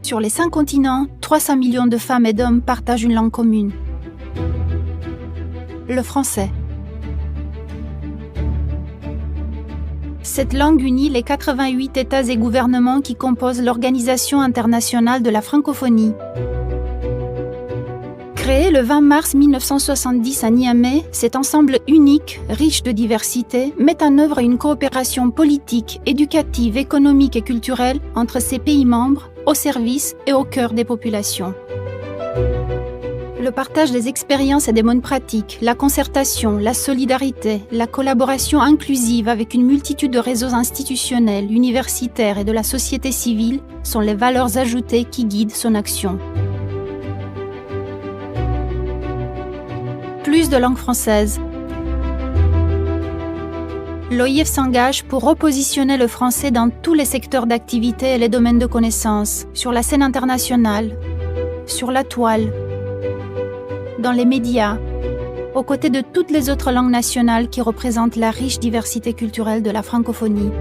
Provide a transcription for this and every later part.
Sur les 5 continents, 300 millions de femmes et d'hommes partagent une langue commune. Le français. Cette langue unit les 88 États et gouvernements qui composent l'Organisation internationale de la francophonie. Créé le 20 mars 1970 à Niamey, cet ensemble unique, riche de diversité, met en œuvre une coopération politique, éducative, économique et culturelle entre ses pays membres, au service et au cœur des populations. Le partage des expériences et des bonnes pratiques, la concertation, la solidarité, la collaboration inclusive avec une multitude de réseaux institutionnels, universitaires et de la société civile sont les valeurs ajoutées qui guident son action. Plus de langue française. L'OIF s'engage pour repositionner le français dans tous les secteurs d'activité et les domaines de connaissances, sur la scène internationale, sur la toile, dans les médias, aux côtés de toutes les autres langues nationales qui représentent la riche diversité culturelle de la francophonie.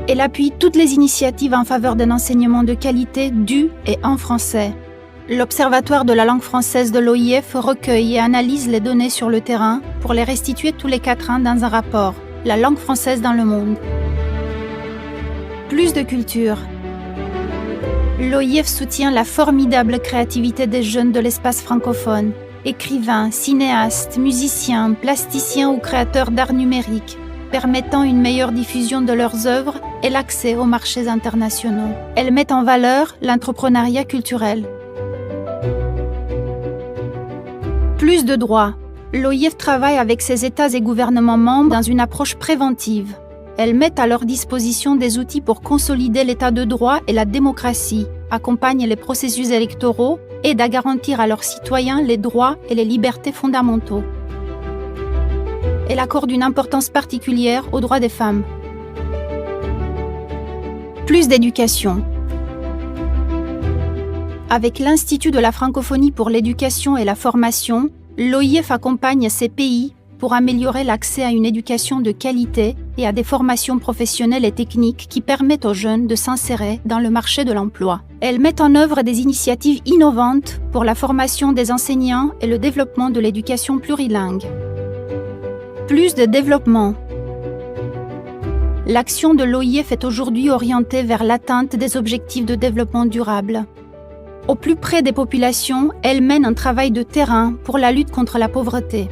Elle appuie toutes les initiatives en faveur d'un enseignement de qualité du et en français. L'Observatoire de la langue française de l'OIF recueille et analyse les données sur le terrain pour les restituer tous les 4 ans dans un rapport, La langue française dans le monde. Plus de culture. L'OIF soutient la formidable créativité des jeunes de l'espace francophone, écrivains, cinéastes, musiciens, plasticiens ou créateurs d'art numérique, permettant une meilleure diffusion de leurs œuvres et l'accès aux marchés internationaux. Elle met en valeur l'entrepreneuriat culturel. Plus de droits. L'OIF travaille avec ses États et gouvernements membres dans une approche préventive. Elle met à leur disposition des outils pour consolider l'état de droit et la démocratie, accompagne les processus électoraux et aide à garantir à leurs citoyens les droits et les libertés fondamentaux. Elle accorde une importance particulière aux droits des femmes. Plus d'éducation. Avec l'Institut de la francophonie pour l'éducation et la formation, l'OIF accompagne ces pays pour améliorer l'accès à une éducation de qualité et à des formations professionnelles et techniques qui permettent aux jeunes de s'insérer dans le marché de l'emploi. Elle met en œuvre des initiatives innovantes pour la formation des enseignants et le développement de l'éducation plurilingue. Plus de développement. L'action de l'OIF est aujourd'hui orientée vers l'atteinte des objectifs de développement durable. Au plus près des populations, elle mène un travail de terrain pour la lutte contre la pauvreté.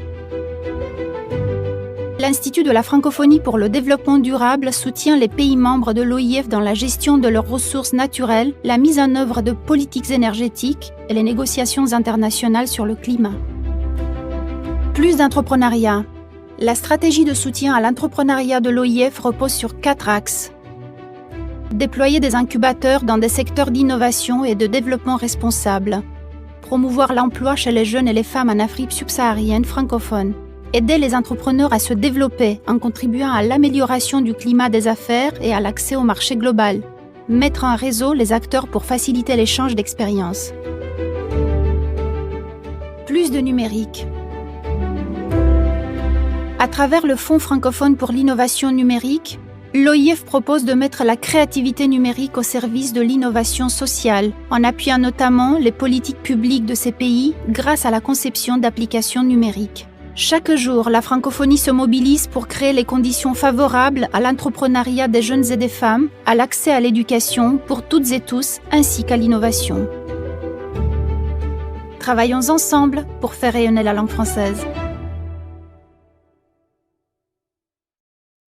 L'Institut de la francophonie pour le développement durable soutient les pays membres de l'OIF dans la gestion de leurs ressources naturelles, la mise en œuvre de politiques énergétiques et les négociations internationales sur le climat. Plus d'entrepreneuriat. La stratégie de soutien à l'entrepreneuriat de l'OIF repose sur 4 axes. Déployer des incubateurs dans des secteurs d'innovation et de développement responsable. Promouvoir l'emploi chez les jeunes et les femmes en Afrique subsaharienne francophone. Aider les entrepreneurs à se développer en contribuant à l'amélioration du climat des affaires et à l'accès au marché global. Mettre en réseau les acteurs pour faciliter l'échange d'expériences. Plus de numérique. À travers le Fonds francophone pour l'innovation numérique, l'OIF propose de mettre la créativité numérique au service de l'innovation sociale, en appuyant notamment les politiques publiques de ces pays grâce à la conception d'applications numériques. Chaque jour, la francophonie se mobilise pour créer les conditions favorables à l'entrepreneuriat des jeunes et des femmes, à l'accès à l'éducation pour toutes et tous, ainsi qu'à l'innovation. Travaillons ensemble pour faire rayonner la langue française.